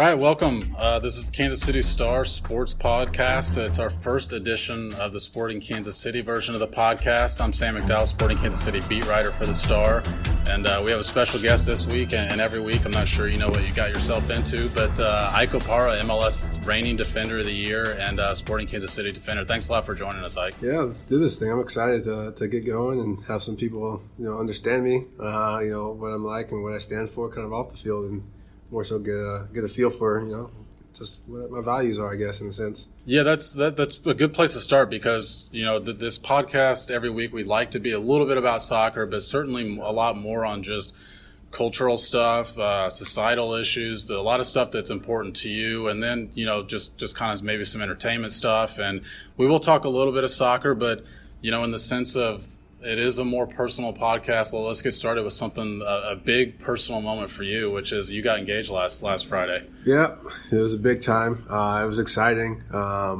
All right, welcome. This is the Kansas City Star Sports Podcast. It's our first edition of the Sporting Kansas City version of the podcast. I'm Sam McDowell, Sporting Kansas City beat writer for the Star. And we have a special guest this week and every week. I'm not sure you know what you got yourself into, but Ike Opara, MLS reigning Defender of the Year and Sporting Kansas City Defender. Thanks a lot for joining us, Ike. Yeah, let's do this thing. I'm excited to get going and have some people, understand me, what I'm like and what I stand for kind of off the field, and more so get a feel for, just what my values are, I guess, in a sense. Yeah, that's a good place to start because, this podcast every week we'd like to be a little bit about soccer, but certainly a lot more on just cultural stuff, societal issues, a lot of stuff that's important to you, and then, just kind of maybe some entertainment stuff. And we will talk a little bit of soccer, but, in the sense of it is a more personal podcast. Well, let's get started with something, a big personal moment for you, which is you got engaged last Friday. Yeah, it was a big time. It was exciting. I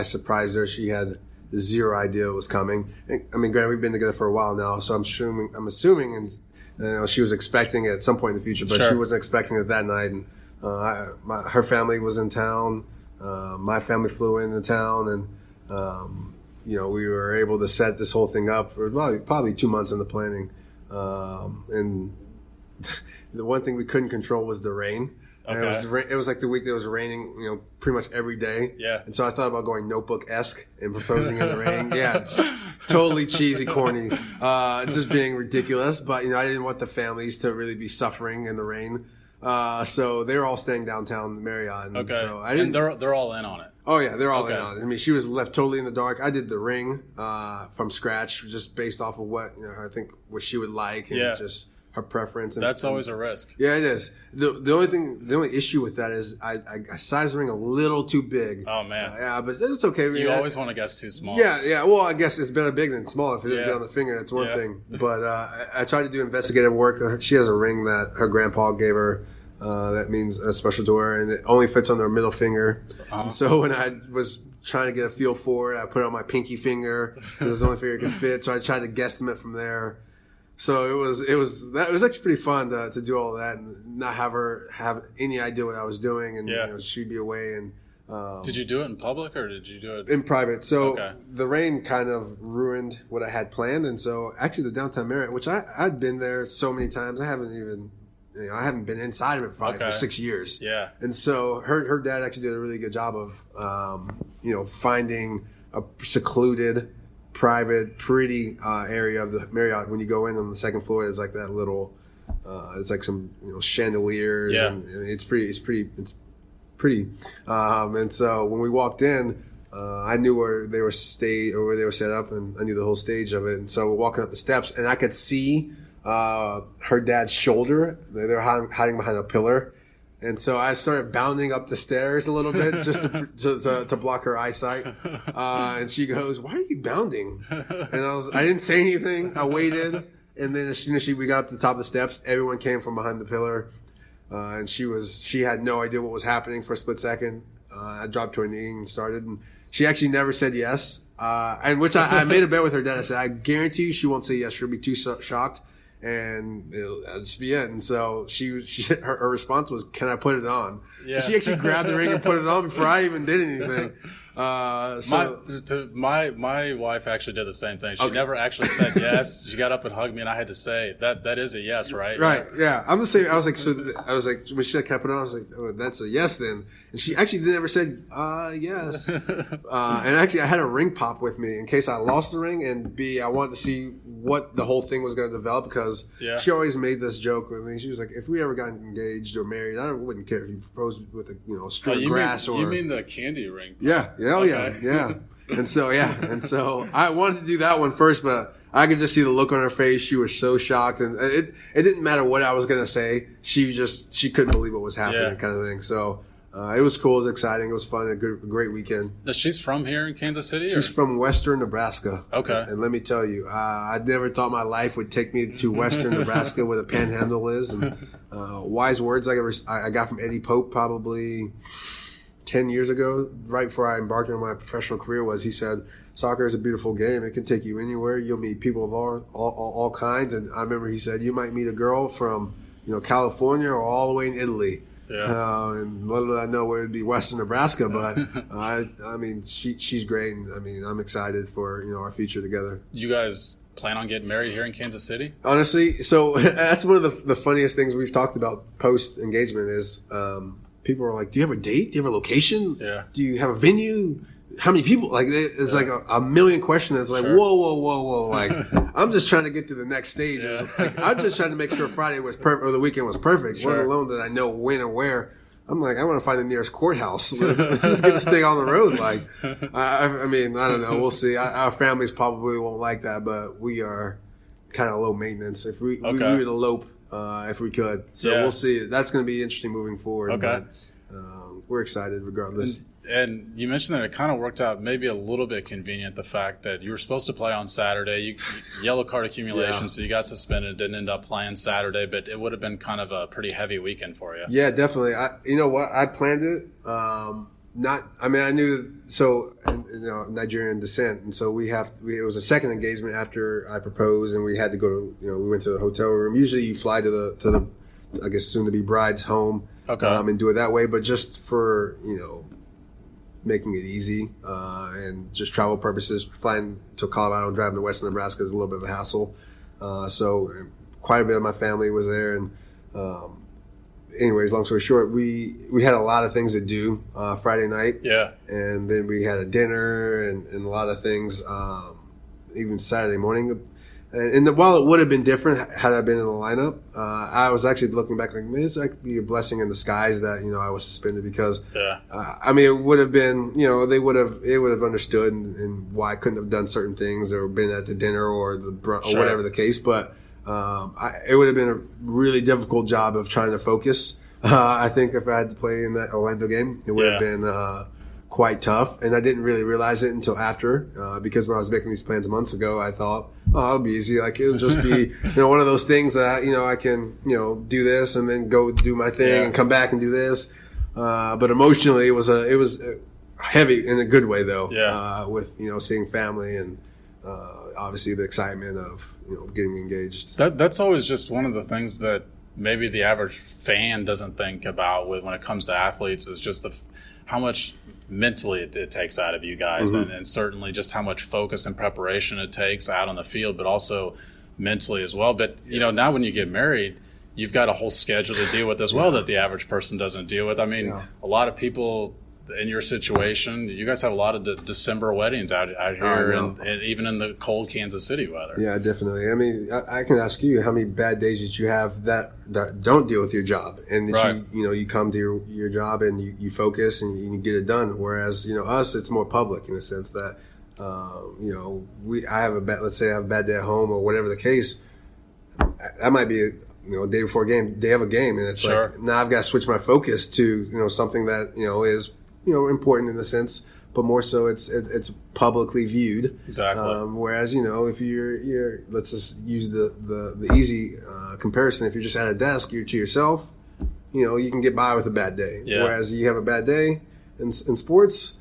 surprised her. She had zero idea it was coming. I mean, granted, we've been together for a while now, so I'm assuming, and she was expecting it at some point in the future, but Sure. She wasn't expecting it that night. And her family was in town. My family flew into town, and we were able to set this whole thing up for probably 2 months in the planning. And the one thing we couldn't control was the rain. And Okay. it was like the week that was raining, pretty much every day. Yeah. And so I thought about going Notebook-esque and proposing in the rain. Yeah, totally cheesy, corny, just being ridiculous. But, I didn't want the families to really be suffering in the rain. So they were all staying downtown the Marriott. And Okay. So I didn't. And they're all in on it. Oh yeah, they're all Okay. in on it. I mean, she was left totally in the dark. I did the ring from scratch, just based off of what I think what she would like and Yeah. just her preference. And, That's always a risk. Yeah, it is. The only issue with that is I sized the ring a little too big. Oh man, Yeah, but it's okay. you always want to guess too small. Yeah. Well, I guess it's better big than small. If it is Yeah. on the finger, that's one Yeah. thing. But I tried to do investigative work. She has a ring that her grandpa gave her. That means a special to her, and it only fits on her middle finger. Uh-huh. So when I was trying to get a feel for it, I put it on my pinky finger because it was the only finger it could fit. So I tried to guesstimate from there. So it was actually pretty fun to do all that and not have her have any idea what I was doing, and Yeah. she'd be away. And Did you do it in public or did you do it in private? So Okay. the rain kind of ruined what I had planned, and so actually the downtown Marriott, which I'd been there so many times, I haven't been inside of it probably Okay. for 6 years. Yeah. And so her dad actually did a really good job of, finding a secluded, private, pretty area of the Marriott. When you go in on the second floor, it's like that little, it's like some chandeliers, Yeah. and it's pretty. And so when we walked in, I knew where they were set up, and I knew the whole stage of it. And so we're walking up the steps, and I could see her dad's shoulder. They were hiding behind a pillar. And so I started bounding up the stairs a little bit just to block her eyesight. And she goes, "Why are you bounding?" And I didn't say anything. I waited. And then as soon as we got up to the top of the steps, everyone came from behind the pillar. And she had no idea what was happening for a split second. I dropped to her knee and started. And she actually never said yes. And which I made a bet with her dad. I said, "I guarantee you she won't say yes. She'll be too shocked. And that'll just be it." And so her response was, "Can I put it on?" Yeah. So she actually grabbed the ring and put it on before I even did anything. My wife actually did the same thing. She Okay. never actually said yes. She got up and hugged me, and I had to say that is a yes, right? Right, yeah. I'm the same. I was like, when she said, "Can I put it on?" I was like, "Oh, that's a yes then." And she actually never said, yes. And actually, I had a ring pop with me in case I lost the ring, and B, I wanted to see what the whole thing was going to develop, because Yeah. she always made this joke with me. She was like, "If we ever got engaged or married, I wouldn't care if you proposed with a string of grass you or." mean the candy ring? Yeah, Okay. yeah. And so I wanted to do that one first, but I could just see the look on her face. She was so shocked, and it didn't matter what I was gonna say. She couldn't believe what was happening, Yeah. kind of thing. So it was cool, it was exciting, it was fun, a great weekend. She's from here in Kansas City? She's from Western Nebraska. Okay. And let me tell you, I never thought my life would take me to Western Nebraska, where the Panhandle is. And wise words I got from Eddie Pope probably 10 years ago, right before I embarked on my professional career, he said, "Soccer is a beautiful game. It can take you anywhere. You'll meet people of all kinds." And I remember he said, "You might meet a girl from California or all the way in Italy." And little did I know where it'd be Western Nebraska, but I mean, she's great, and I mean, I'm excited for our future together. You guys plan on getting married here in Kansas City? Honestly, so that's one of the funniest things we've talked about post engagement is people are like, "Do you have a date? Do you have a location? Yeah. Do you have a venue? How many people?" Like it's like a million questions. It's like whoa. Like I'm just trying to get to the next stage. Like, I'm just trying to make sure Friday was perfect or the weekend was perfect. Let alone that I know when and where. I'm like, I want to find the nearest courthouse. Let's just get this thing on the road. Like, I mean, I don't know. We'll see. Our families probably won't like that, but we are kind of low maintenance. If we would elope if we could. So we'll see. That's going to be interesting moving forward. Okay. But, we're excited regardless. And you mentioned that it kind of worked out maybe a little bit convenient, the fact that you were supposed to play on Saturday. You yellow card accumulation, so you got suspended, didn't end up playing Saturday, but it would have been kind of a pretty heavy weekend for you. Yeah, definitely. You know what? I planned it. I knew, so, Nigerian descent. And so it was a second engagement after I proposed, and we had to go to, we went to the hotel room. Usually you fly to the I guess soon to be bride's home. Okay. And do it that way. But just for, making it easy and just travel purposes, flying to Colorado and driving to Western Nebraska is a little bit of a hassle. So quite a bit of my family was there. And anyways, long story short, we had a lot of things to do Friday night. Yeah. And then we had a dinner and a lot of things even Saturday morning. And while it would have been different had I been in the lineup, I was actually looking back like, man, it's actually a blessing in disguise that I was suspended because, it would have been, it would have understood and why I couldn't have done certain things or been at the dinner or whatever the case. But it would have been a really difficult job of trying to focus. I think if I had to play in that Orlando game, it would have been quite tough, and I didn't really realize it until after, because when I was making these plans months ago, I thought, it'll be easy. Like it'll just be, one of those things that I can, do this and then go do my thing and come back and do this. But emotionally, it was heavy in a good way though. Yeah. With seeing family and obviously the excitement of getting engaged. That's always just one of the things that maybe the average fan doesn't think about when it comes to athletes is just how much mentally it takes out of you guys, and certainly just how much focus and preparation it takes out on the field, but also mentally as well. But now when you get married, you've got a whole schedule to deal with as well that the average person doesn't deal with. I mean, a lot of people in your situation, you guys have a lot of December weddings out here, and even in the cold Kansas City weather. Yeah, definitely. I mean, I can ask you how many bad days that you have that don't deal with your job, and that you come to your job and you focus and you get it done. Whereas us, it's more public in the sense that I have let's say I have a bad day at home or whatever the case. That might be day before game, day of a game, and it's like now I've got to switch my focus to something that is important in a sense, but more so it's publicly viewed. Exactly. Whereas if you're let's just use the easy comparison. If you're just at a desk, you're to yourself. You can get by with a bad day. Yeah. Whereas you have a bad day in sports.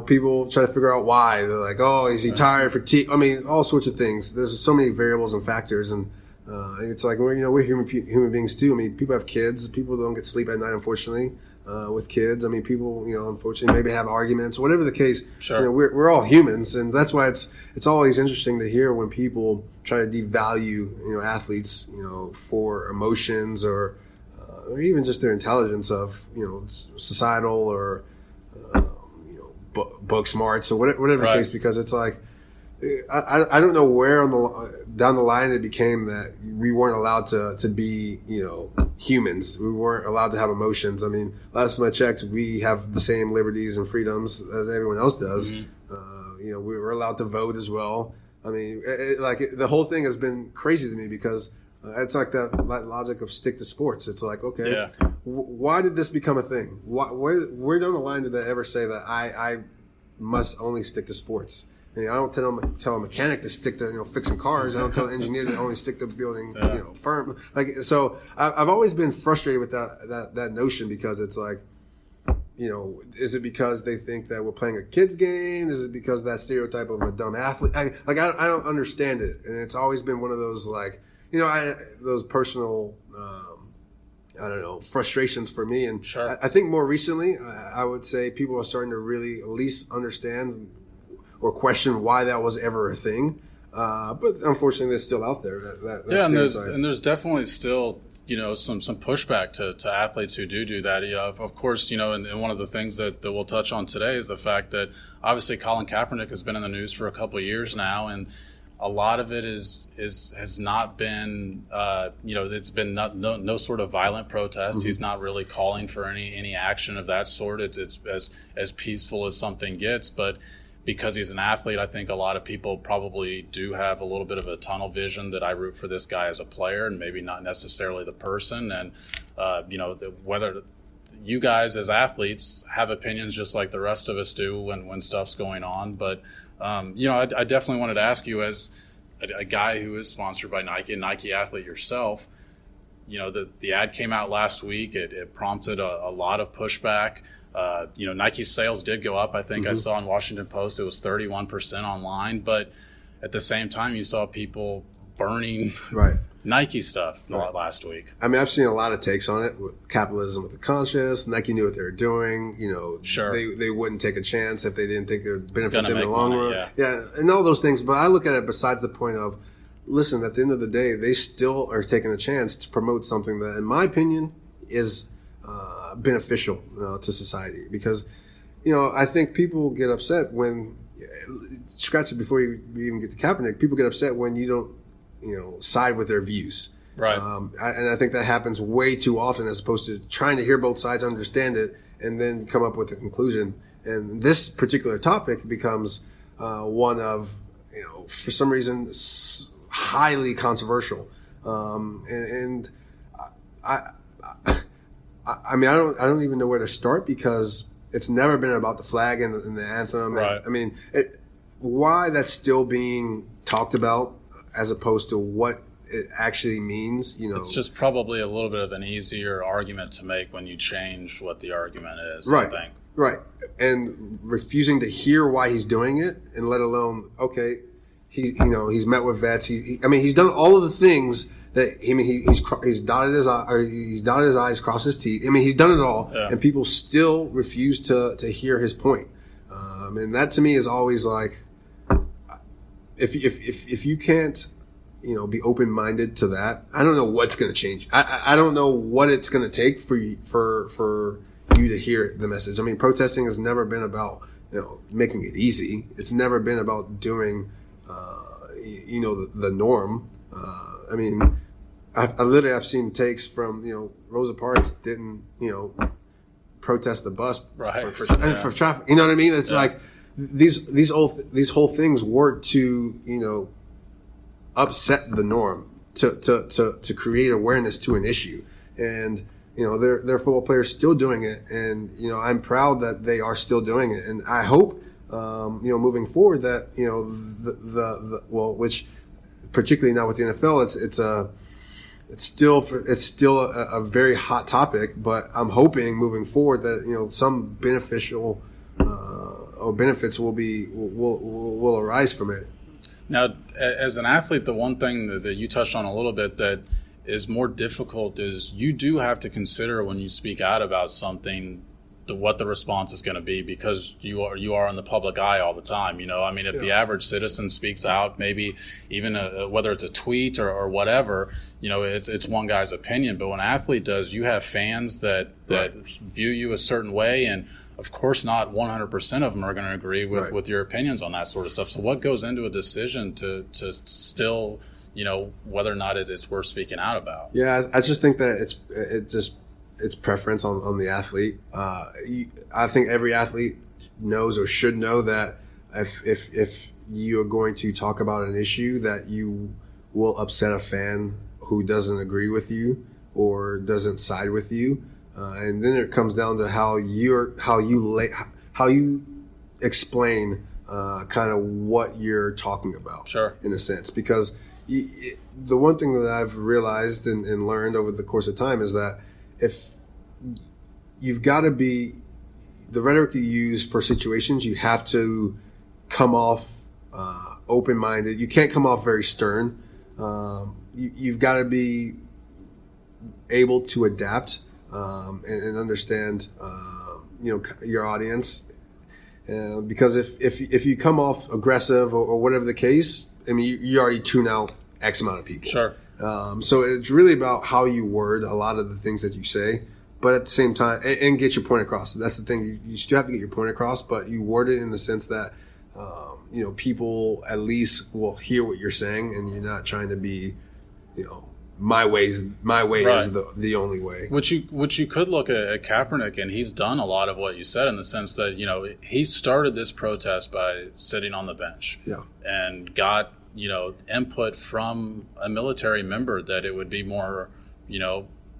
People try to figure out why. They're like, oh, is he tired, fatigued? I mean, all sorts of things. There's so many variables and factors, and it's like we're human beings too. I mean, people have kids. People don't get sleep at night, unfortunately. With kids, I mean, people, unfortunately, maybe have arguments, whatever the case. Sure. We're all humans, and that's why it's always interesting to hear when people try to devalue, athletes, for emotions or even just their intelligence of, societal or, book smarts or whatever the case, because it's like, I don't know where down the line it became that we weren't allowed to be humans. We weren't allowed to have emotions. I mean, last time I checked, we have the same liberties and freedoms as everyone else does. We were allowed to vote as well. I mean, the whole thing has been crazy to me because it's like that logic of stick to sports. It's like, okay, why did this become a thing? Where down the line did they ever say that I must only stick to sports? I don't tell a mechanic to stick to fixing cars. I don't tell an engineer to only stick to building firm. So I've always been frustrated with that notion because it's like, is it because they think that we're playing a kid's game? Is it because of that stereotype of a dumb athlete? I don't understand it, and it's always been one of those those personal I don't know, frustrations for me. And Sure. I think more recently, I would say people are starting to really at least understand or question why that was ever a thing. But unfortunately, it's still out there. And there's definitely still, some pushback to athletes who do that. Of course, and one of the things that we'll touch on today is the fact that obviously Colin Kaepernick has been in the news for a couple of years now, and a lot of it has not been, it's been no sort of violent protest. Mm-hmm. He's not really calling for any action of that sort. It's as peaceful as something gets, but because he's an athlete, I think a lot of people probably do have a little bit of a tunnel vision that I root for this guy as a player and maybe not necessarily the person. And, whether you guys as athletes have opinions just like the rest of us do when stuff's going on. But, I definitely wanted to ask you, as a guy who is sponsored by Nike, a Nike athlete yourself, the ad came out last week. It prompted a lot of pushback. Nike's sales did go up. I think I saw in Washington Post it was 31% online, but at the same time you saw people burning Nike stuff last week. I mean, I've seen a lot of takes on it with capitalism with the conscious. Nike knew what they were doing. Sure. They wouldn't take a chance if they didn't think it would benefit them in the long run. Yeah, and all those things. But I look at it besides the point of, listen, at the end of the day, they still are taking a chance to promote something that, in my opinion, is beneficial to society. Because, I think people get upset when, scratch it before you even get to Kaepernick, people get upset when you don't, side with their views. Right. And I think that happens way too often as opposed to trying to hear both sides, understand it, and then come up with a conclusion. And this particular topic becomes one of, for some reason, highly controversial. And I mean, I don't even know where to start because it's never been about the flag and the anthem. Right. And, I mean, why that's still being talked about as opposed to what it actually means, It's just probably a little bit of an easier argument to make when you change what the argument is. Right. I think. Right. And refusing to hear why he's doing it, and let alone, okay, he's met with vets. He's done all of the things that, he's dotted his I's, crossed his T's. He's done it all, and people still refuse to hear his point. And that to me is always like, if you can't, be open-minded to that, I don't know what's going to change. I don't know what it's going to take for you to hear the message. Protesting has never been about, making it easy. It's never been about doing, the norm. I've seen takes from, Rosa Parks didn't, protest the bus for traffic. You know what I mean? It's like these whole things work to, upset the norm, to create awareness to an issue. And, there are football players still doing it. And, I'm proud that they are still doing it. And I hope, moving forward that, which particularly now with the NFL, it's still a very hot topic, but I'm hoping moving forward that, some beneficial, or benefits will arise from it. Now, as an athlete, the one thing that you touched on a little bit that is more difficult is you do have to consider when you speak out about something what the response is going to be, because you are in the public eye all the time. If the average citizen speaks out, maybe even whether it's a tweet or whatever, it's one guy's opinion. But when an athlete does, you have fans that view you a certain way, and of course not 100% of them are going to agree with your opinions on that sort of stuff. So what goes into a decision to still, whether or not it's worth speaking out about? Yeah, I just think that it's preference on the athlete. I think every athlete knows or should know that if you are going to talk about an issue that you will upset a fan who doesn't agree with you or doesn't side with you, and then it comes down to how you explain kind of what you're talking about. Sure. In a sense, because the one thing that I've realized and learned over the course of time is that if you've got to be the rhetoric you use for situations, you have to come off open-minded. You can't come off very stern. You've got to be able to adapt and understand, your audience. Because if you come off aggressive or whatever the case, I mean, you already tune out X amount of people. Sure. So it's really about how you word a lot of the things that you say, but at the same time, and get your point across. That's the thing. You still have to get your point across, but you word it in the sense that, people at least will hear what you're saying, and you're not trying to be, my way is the only way. Which you could look at Kaepernick, and he's done a lot of what you said in the sense that, he started this protest by sitting on the bench. Yeah. And got, input from a military member that it would be more,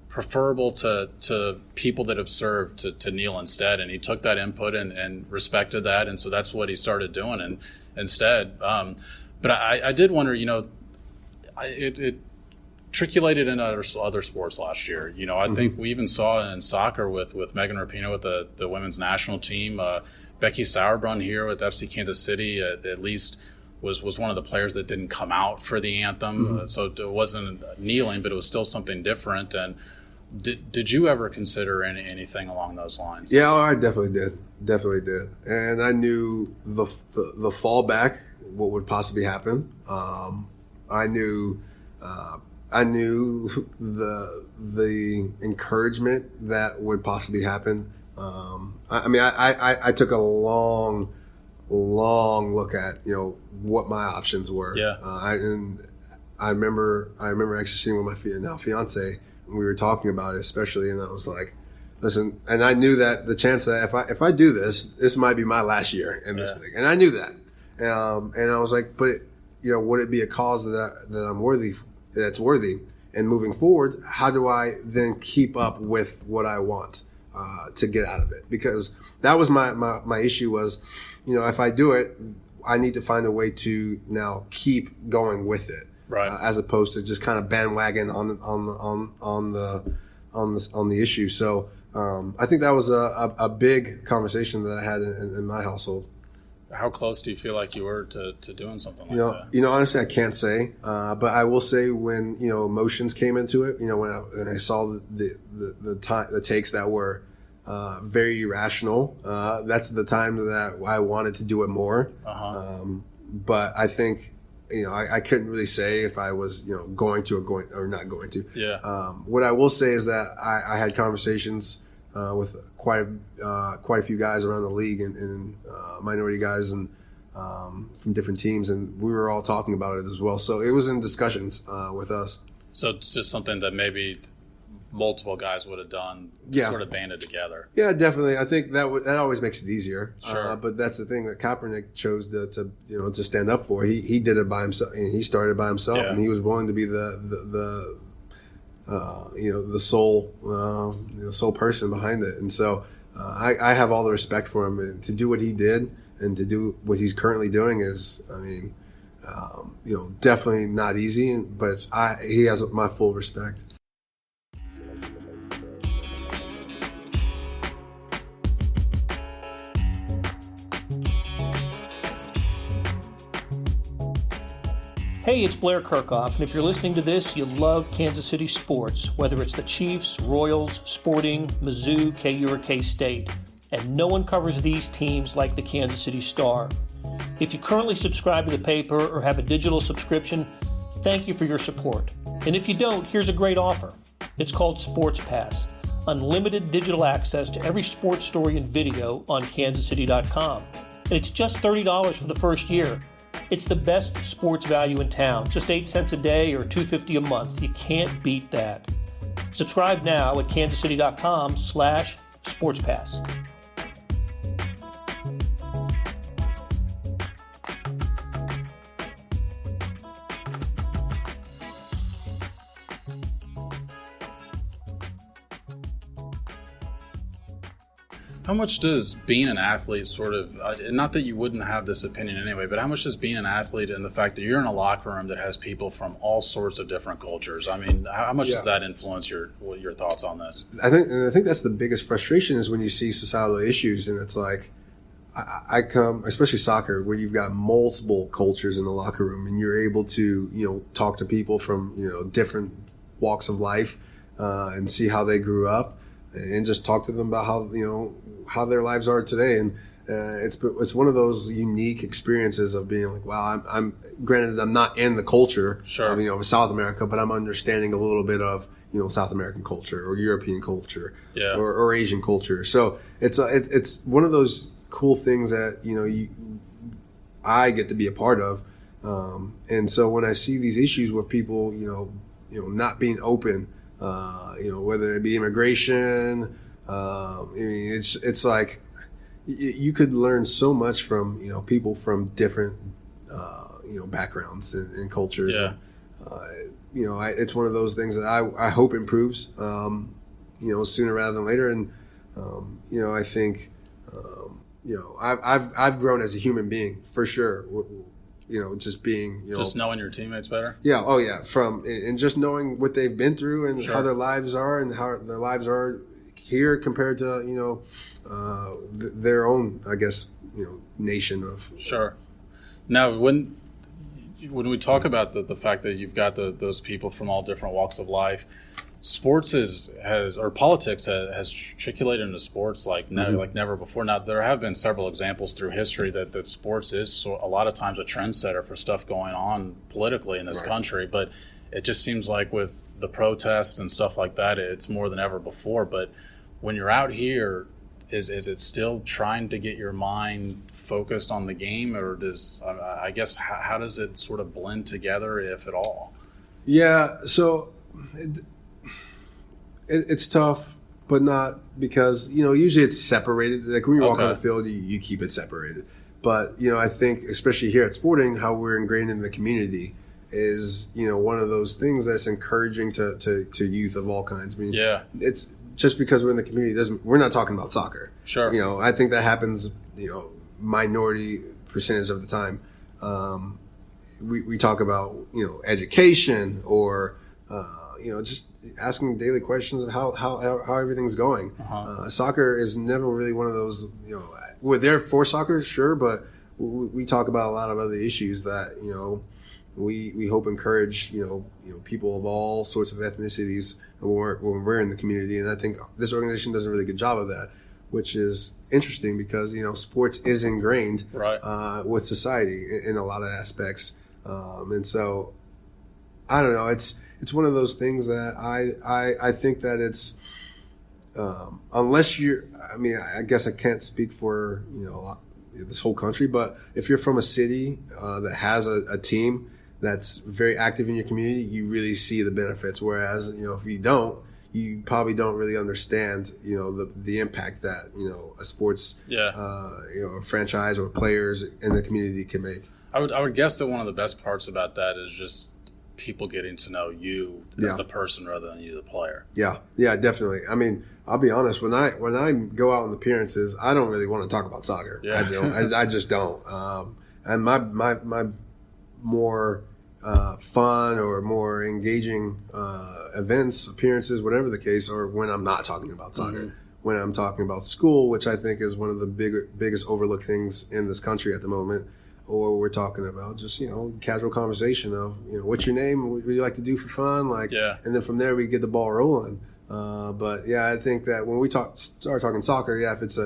preferable to people that have served to kneel instead. And he took that input and respected that. And so that's what he started doing and instead. But I did wonder, it triculated in other sports last year. I think we even saw it in soccer with Megan Rapinoe with the women's national team. Becky Sauerbrunn here with FC Kansas City at least was one of the players that didn't come out for the anthem. So it wasn't kneeling, but it was still something different. And did you ever consider anything along those lines? Yeah, I definitely did. And I knew the fallback, what would possibly happen. I knew the encouragement that would possibly happen. I took a long look at what my options were. Yeah. I remember actually sitting with my now fiance, and we were talking about it especially, and I was like, listen, and I knew that the chance that if I do this might be my last year in this thing, and I knew that, and I was like, but would it be a cause that I'm worthy? That's worthy. And moving forward, how do I then keep up with what I want to get out of it? Because that was my issue was, if I do it, I need to find a way to now keep going with it, right? As opposed to just kind of bandwagon on the issue. So I think that was a big conversation that I had in my household. How close do you feel like you were to doing something like that? Honestly, I can't say, but I will say when emotions came into it, when I saw the takes that were very irrational, that's the time that I wanted to do it more. But I think I couldn't really say if I was going to or not going to. Yeah. What I will say is that I had conversations with quite a few guys around the league and minority guys and from different teams, and we were all talking about it as well. So it was in discussions with us. So it's just something that maybe multiple guys would have done, sort of banded together. Yeah, definitely. I think that always makes it easier. Sure. But that's the thing that Kaepernick chose to stand up for. He did it by himself, and he started by himself, and he was willing to be the sole person behind it. And so I have all the respect for him. And to do what he did and to do what he's currently doing is, definitely not easy, but he has my full respect. Hey, it's Blair Kirchhoff, and if you're listening to this, you love Kansas City sports, whether it's the Chiefs, Royals, Sporting, Mizzou, KU, or K-State. And no one covers these teams like the Kansas City Star. If you currently subscribe to the paper or have a digital subscription, thank you for your support. And if you don't, here's a great offer. It's called Sports Pass, unlimited digital access to every sports story and video on kansascity.com. And it's just $30 for the first year. It's the best sports value in town, just 8 cents a day or $2.50 a month. You can't beat that. Subscribe now at kansascity.com/sportspass. How much does being an athlete sort of, not that you wouldn't have this opinion anyway, but how much does being an athlete and the fact that you're in a locker room that has people from all sorts of different cultures, how much does that influence your thoughts on this? I think that's the biggest frustration is when you see societal issues, and it's like, I come, especially soccer, where you've got multiple cultures in the locker room, and you're able to, talk to people from, different walks of life. and see how they grew up, and just talk to them about how their lives are today. And it's one of those unique experiences of being like, wow, I'm granted I'm not in the culture, sure, of South America, but I'm understanding a little bit of South American culture or European culture, yeah, or Asian culture. So it's one of those cool things that I get to be a part of. And so when I see these issues with people, not being open, whether it be immigration, I mean, it's like you could learn so much from people from different backgrounds and cultures. Yeah. It's one of those things that I hope improves, sooner rather than later. And I think I've grown as a human being for sure. Just being just knowing your teammates better. Yeah. Oh yeah. And just knowing what they've been through and sure, how their lives are and how their lives are here compared to their own, I guess, nation of. Sure. Now, when we talk about the fact that you've got those people from all different walks of life, sports politics has circulated into sports like never before. Now, there have been several examples through history that sports is a lot of times a trendsetter for stuff going on politically in this country, but it just seems like with the protests and stuff like that, it's more than ever before. But when you're out here, is it still trying to get your mind focused on the game, or I guess how does it sort of blend together, if at all? Yeah, so it's tough, but not because usually it's separated. Like when you walk on the field, you keep it separated. But I think especially here at Sporting, how we're ingrained in the community is one of those things that's encouraging to youth of all kinds. I mean, yeah, it's just because we're in the community we're not talking about soccer. Sure. I think that happens, minority percentage of the time. We talk about, education or, just asking daily questions of how everything's going. Soccer is never really one of those, we're there for soccer, sure, but we talk about a lot of other issues that, we hope encourage, people of all sorts of ethnicities when we're in the community. And I think this organization does a really good job of that, which is interesting because, sports is ingrained with society in a lot of aspects. And so I don't know, it's one of those things that I think that it's, unless I guess I can't speak for, this whole country, but if you're from a city that has a team that's very active in your community, you really see the benefits. Whereas, if you don't, you probably don't really understand, the impact that, a sports, a franchise or players in the community can make. I would guess that one of the best parts about that is just people getting to know you as the person rather than you the player. Yeah, definitely. I mean, I'll be honest. When I go out on appearances, I don't really want to talk about soccer. Yeah. I just don't. And my more fun or more engaging events, appearances, whatever the case, are when I'm not talking about soccer. Mm-hmm. When I'm talking about school, which I think is one of the biggest overlooked things in this country at the moment. Or we're talking about just, casual conversation of, what's your name? What do you like to do for fun? And then from there we get the ball rolling. But yeah, I think that when we start talking soccer, if it's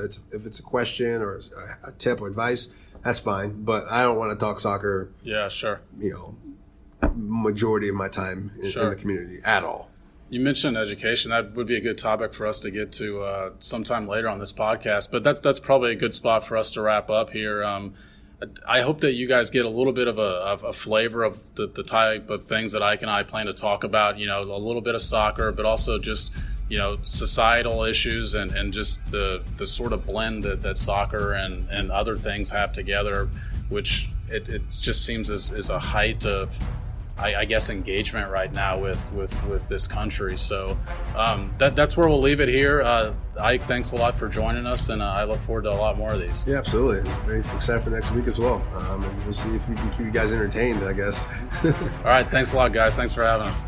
a question or a tip or advice, that's fine. But I don't want to talk soccer. Yeah, sure. Majority of my time in the community at all. You mentioned education. That would be a good topic for us to get to sometime later on this podcast. But that's probably a good spot for us to wrap up here. I hope that you guys get a little bit of a flavor of the type of things that Ike and I plan to talk about, a little bit of soccer, but also just, societal issues and just the sort of blend that soccer and other things have together, which it just seems is a height of, I guess, engagement right now with this country. So that's where we'll leave it here. Ike, thanks a lot for joining us, and I look forward to a lot more of these. Yeah, absolutely. Very excited for next week as well. And we'll see if we can keep you guys entertained, I guess. All right, thanks a lot, guys. Thanks for having us.